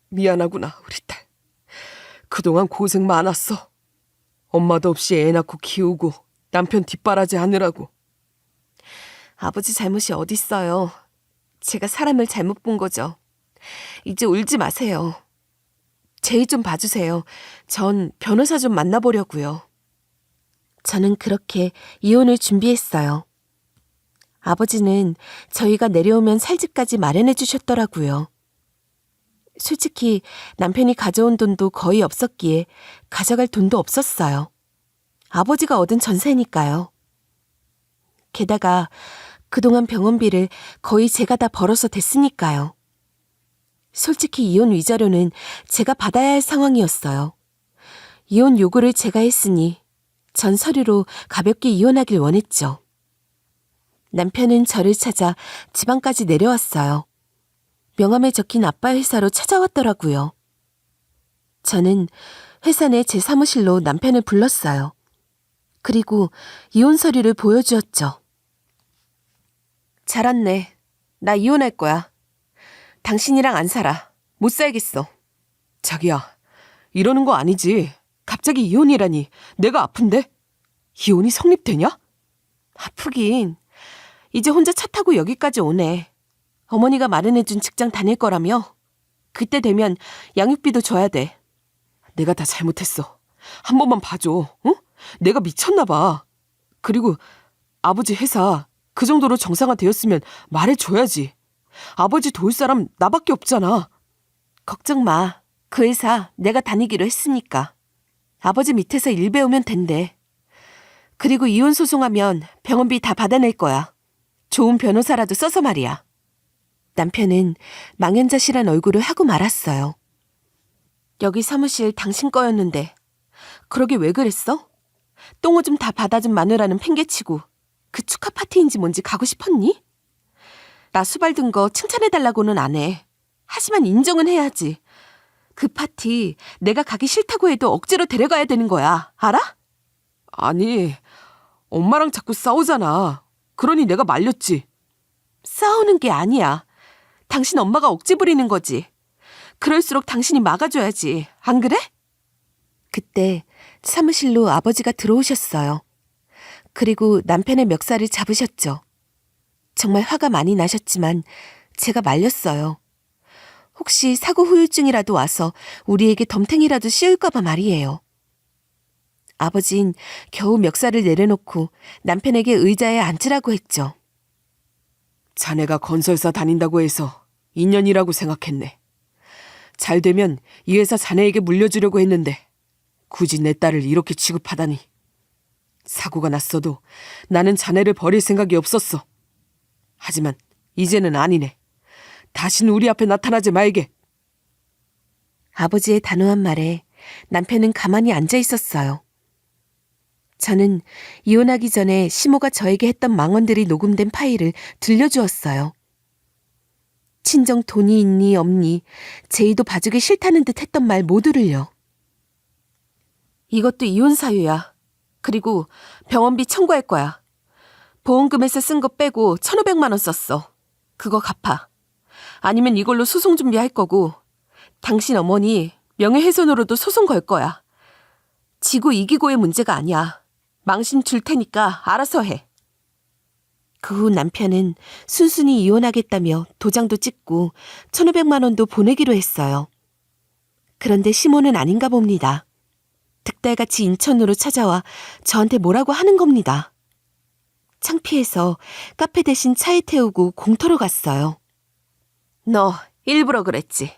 미안하구나, 우리 딸. 그동안 고생 많았어. 엄마도 없이 애 낳고 키우고 남편 뒷바라지 하느라고. 아버지 잘못이 어딨어요. 제가 사람을 잘못 본 거죠. 이제 울지 마세요. 제이 좀 봐주세요. 전 변호사 좀 만나보려고요. 저는 그렇게 이혼을 준비했어요. 아버지는 저희가 내려오면 살 집까지 마련해 주셨더라고요. 솔직히 남편이 가져온 돈도 거의 없었기에 가져갈 돈도 없었어요. 아버지가 얻은 전세니까요. 게다가 그동안 병원비를 거의 제가 다 벌어서 댔으니까요. 솔직히 이혼 위자료는 제가 받아야 할 상황이었어요. 이혼 요구를 제가 했으니 전 서류로 가볍게 이혼하길 원했죠. 남편은 저를 찾아 지방까지 내려왔어요. 명함에 적힌 아빠 회사로 찾아왔더라고요. 저는 회사 내 제 사무실로 남편을 불렀어요. 그리고 이혼 서류를 보여주었죠. 잘 왔네. 나 이혼할 거야. 당신이랑 안 살아. 못 살겠어. 자기야, 이러는 거 아니지. 갑자기 이혼이라니. 내가 아픈데? 이혼이 성립되냐? 아프긴. 이제 혼자 차 타고 여기까지 오네. 어머니가 마련해준 직장 다닐 거라며. 그때 되면 양육비도 줘야 돼. 내가 다 잘못했어. 한 번만 봐줘. 응? 내가 미쳤나 봐. 그리고 아버지 회사 그 정도로 정상화되었으면 말해줘야지. 아버지 도울 사람 나밖에 없잖아. 걱정 마. 그 회사 내가 다니기로 했으니까. 아버지 밑에서 일 배우면 된대. 그리고 이혼 소송하면 병원비 다 받아낼 거야. 좋은 변호사라도 써서 말이야. 남편은 망연자실한 얼굴을 하고 말았어요. 여기 사무실 당신 거였는데 그러게 왜 그랬어? 똥오줌 다 받아준 마누라는 팽개치고 그 축하 파티인지 뭔지 가고 싶었니? 나 수발 든 거 칭찬해달라고는 안 해. 하지만 인정은 해야지. 그 파티 내가 가기 싫다고 해도 억지로 데려가야 되는 거야. 알아? 아니, 엄마랑 자꾸 싸우잖아. 그러니 내가 말렸지. 싸우는 게 아니야. 당신 엄마가 억지 부리는 거지. 그럴수록 당신이 막아줘야지. 안 그래? 그때 사무실로 아버지가 들어오셨어요. 그리고 남편의 멱살을 잡으셨죠. 정말 화가 많이 나셨지만 제가 말렸어요. 혹시 사고 후유증이라도 와서 우리에게 덤탱이라도 씌울까 봐 말이에요. 아버진 겨우 멱살을 내려놓고 남편에게 의자에 앉으라고 했죠. 자네가 건설사 다닌다고 해서 인연이라고 생각했네. 잘 되면 이 회사 자네에게 물려주려고 했는데 굳이 내 딸을 이렇게 취급하다니. 사고가 났어도 나는 자네를 버릴 생각이 없었어. 하지만 이제는 아니네. 다시는 우리 앞에 나타나지 말게. 아버지의 단호한 말에 남편은 가만히 앉아 있었어요. 저는 이혼하기 전에 시모가 저에게 했던 망언들이 녹음된 파일을 들려주었어요. 친정 돈이 있니 없니 제이도 봐주기 싫다는 듯 했던 말 모두를요. 이것도 이혼 사유야. 그리고 병원비 청구할 거야. 보험금에서 쓴 거 빼고 1,500만 원 썼어. 그거 갚아. 아니면 이걸로 소송 준비할 거고 당신 어머니 명예훼손으로도 소송 걸 거야. 지고 이기고의 문제가 아니야. 망신 줄 테니까 알아서 해. 그 후 남편은 순순히 이혼하겠다며 도장도 찍고 1,500만 원도 보내기로 했어요. 그런데 시모는 아닌가 봅니다. 득달같이 인천으로 찾아와 저한테 뭐라고 하는 겁니다. 창피해서 카페 대신 차에 태우고 공터로 갔어요. 너 일부러 그랬지.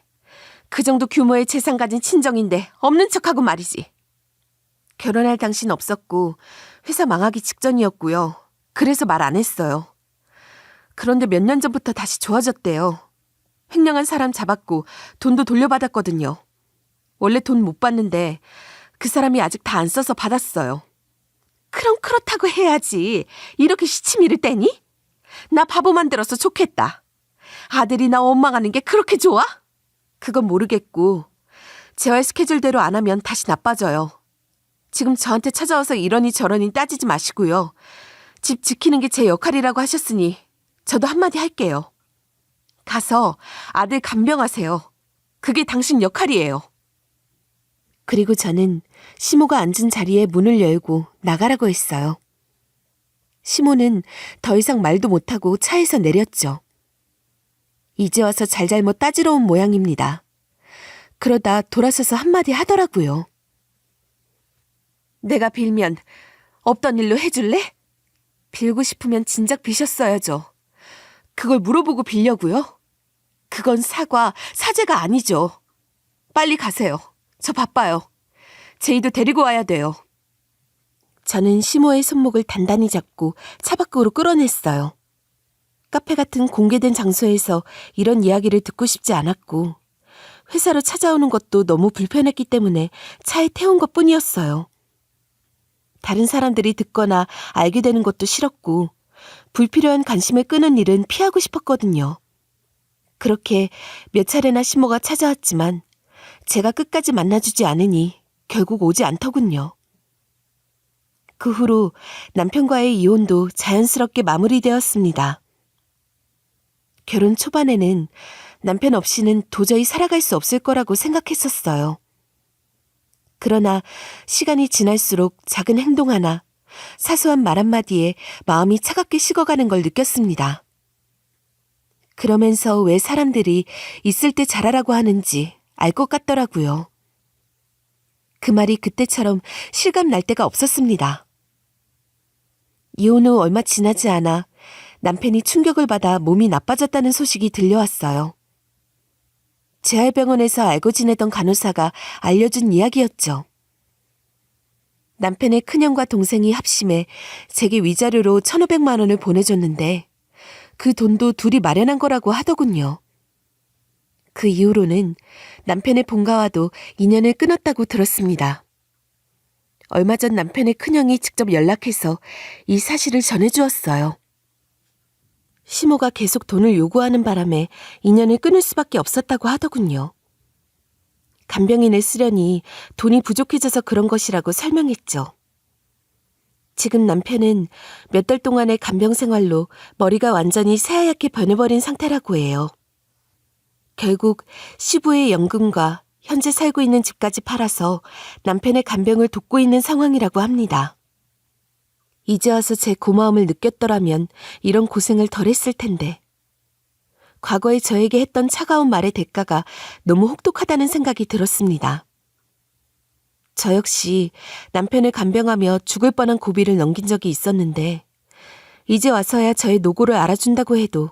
그 정도 규모의 재산 가진 친정인데 없는 척하고 말이지. 결혼할 당신 없었고 회사 망하기 직전이었고요. 그래서 말 안 했어요. 그런데 몇 년 전부터 다시 좋아졌대요. 횡령한 사람 잡았고 돈도 돌려받았거든요. 원래 돈 못 받는데 그 사람이 아직 다 안 써서 받았어요. 그럼 그렇다고 해야지. 이렇게 시치미를 떼니? 나 바보 만들어서 좋겠다. 아들이 나 원망하는 게 그렇게 좋아? 그건 모르겠고 재활 스케줄대로 안 하면 다시 나빠져요. 지금 저한테 찾아와서 이러니 저러니 따지지 마시고요. 집 지키는 게 제 역할이라고 하셨으니 저도 한마디 할게요. 가서 아들 간병하세요. 그게 당신 역할이에요. 그리고 저는 시모가 앉은 자리에 문을 열고 나가라고 했어요. 시모는 더 이상 말도 못하고 차에서 내렸죠. 이제 와서 잘잘못 따지러 온 모양입니다. 그러다 돌아서서 한마디 하더라고요. 내가 빌면 없던 일로 해줄래? 빌고 싶으면 진작 비셨어야죠. 그걸 물어보고 빌려고요? 그건 사죄가 아니죠. 빨리 가세요. 저 바빠요. 제이도 데리고 와야 돼요. 저는 시모의 손목을 단단히 잡고 차 밖으로 끌어냈어요. 카페 같은 공개된 장소에서 이런 이야기를 듣고 싶지 않았고 회사로 찾아오는 것도 너무 불편했기 때문에 차에 태운 것뿐이었어요. 다른 사람들이 듣거나 알게 되는 것도 싫었고 불필요한 관심을 끄는 일은 피하고 싶었거든요. 그렇게 몇 차례나 시모가 찾아왔지만 제가 끝까지 만나주지 않으니 결국 오지 않더군요. 그 후로 남편과의 이혼도 자연스럽게 마무리되었습니다. 결혼 초반에는 남편 없이는 도저히 살아갈 수 없을 거라고 생각했었어요. 그러나 시간이 지날수록 작은 행동 하나, 사소한 말 한마디에 마음이 차갑게 식어가는 걸 느꼈습니다. 그러면서 왜 사람들이 있을 때 잘하라고 하는지 알 것 같더라고요. 그 말이 그때처럼 실감 날 때가 없었습니다. 이혼 후 얼마 지나지 않아 남편이 충격을 받아 몸이 나빠졌다는 소식이 들려왔어요. 재활병원에서 알고 지내던 간호사가 알려준 이야기였죠. 남편의 큰형과 동생이 합심해 제게 위자료로 1,500만 원을 보내줬는데 그 돈도 둘이 마련한 거라고 하더군요. 그 이후로는 남편의 본가와도 인연을 끊었다고 들었습니다. 얼마 전 남편의 큰형이 직접 연락해서 이 사실을 전해주었어요. 시모가 계속 돈을 요구하는 바람에 인연을 끊을 수밖에 없었다고 하더군요. 간병인을 쓰려니 돈이 부족해져서 그런 것이라고 설명했죠. 지금 남편은 몇 달 동안의 간병 생활로 머리가 완전히 새하얗게 변해버린 상태라고 해요. 결국 시부의 연금과 현재 살고 있는 집까지 팔아서 남편의 간병을 돕고 있는 상황이라고 합니다. 이제 와서 제 고마움을 느꼈더라면 이런 고생을 덜 했을 텐데. 과거에 저에게 했던 차가운 말의 대가가 너무 혹독하다는 생각이 들었습니다. 저 역시 남편을 간병하며 죽을 뻔한 고비를 넘긴 적이 있었는데 이제 와서야 저의 노고를 알아준다고 해도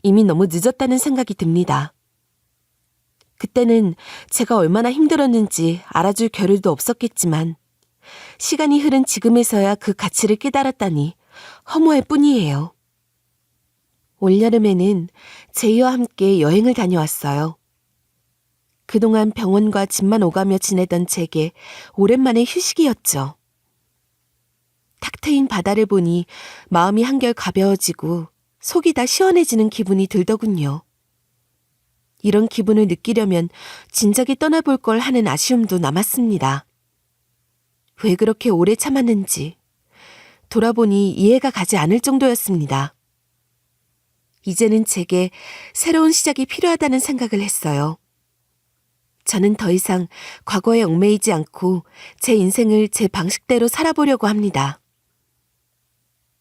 이미 너무 늦었다는 생각이 듭니다. 그때는 제가 얼마나 힘들었는지 알아줄 겨를도 없었겠지만 시간이 흐른 지금에서야 그 가치를 깨달았다니 허무할 뿐이에요. 올여름에는 제이와 함께 여행을 다녀왔어요. 그동안 병원과 집만 오가며 지내던 제게 오랜만에 휴식이었죠. 탁 트인 바다를 보니 마음이 한결 가벼워지고 속이 다 시원해지는 기분이 들더군요. 이런 기분을 느끼려면 진작에 떠나볼 걸 하는 아쉬움도 남았습니다. 왜 그렇게 오래 참았는지 돌아보니 이해가 가지 않을 정도였습니다. 이제는 제게 새로운 시작이 필요하다는 생각을 했어요. 저는 더 이상 과거에 얽매이지 않고 제 인생을 제 방식대로 살아보려고 합니다.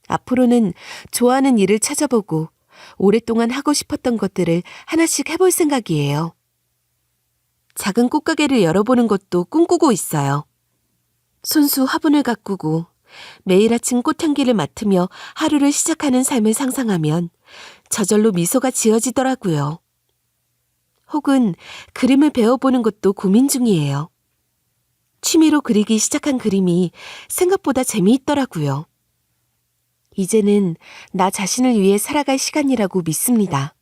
앞으로는 좋아하는 일을 찾아보고 오랫동안 하고 싶었던 것들을 하나씩 해볼 생각이에요. 작은 꽃가게를 열어보는 것도 꿈꾸고 있어요. 손수 화분을 가꾸고 매일 아침 꽃향기를 맡으며 하루를 시작하는 삶을 상상하면 저절로 미소가 지어지더라고요. 혹은 그림을 배워보는 것도 고민 중이에요. 취미로 그리기 시작한 그림이 생각보다 재미있더라고요. 이제는 나 자신을 위해 살아갈 시간이라고 믿습니다.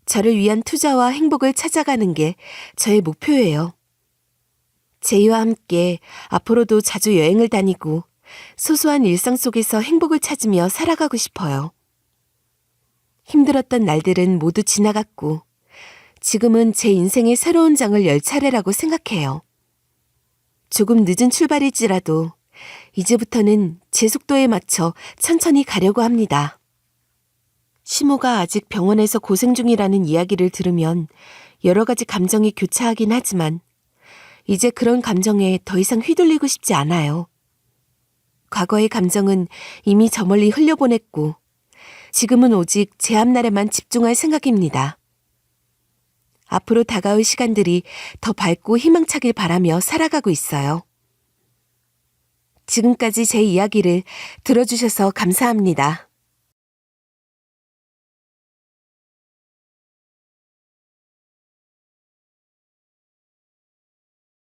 저를 위한 투자와 행복을 찾아가는 게 저의 목표예요. 제이와 함께 앞으로도 자주 여행을 다니고 소소한 일상 속에서 행복을 찾으며 살아가고 싶어요. 힘들었던 날들은 모두 지나갔고 지금은 제 인생의 새로운 장을 열 차례라고 생각해요. 조금 늦은 출발일지라도 이제부터는 제 속도에 맞춰 천천히 가려고 합니다. 시모가 아직 병원에서 고생 중이라는 이야기를 들으면 여러 가지 감정이 교차하긴 하지만 이제 그런 감정에 더 이상 휘둘리고 싶지 않아요. 과거의 감정은 이미 저 멀리 흘려보냈고 지금은 오직 제 앞날에만 집중할 생각입니다. 앞으로 다가올 시간들이 더 밝고 희망차길 바라며 살아가고 있어요. 지금까지 제 이야기를 들어주셔서 감사합니다.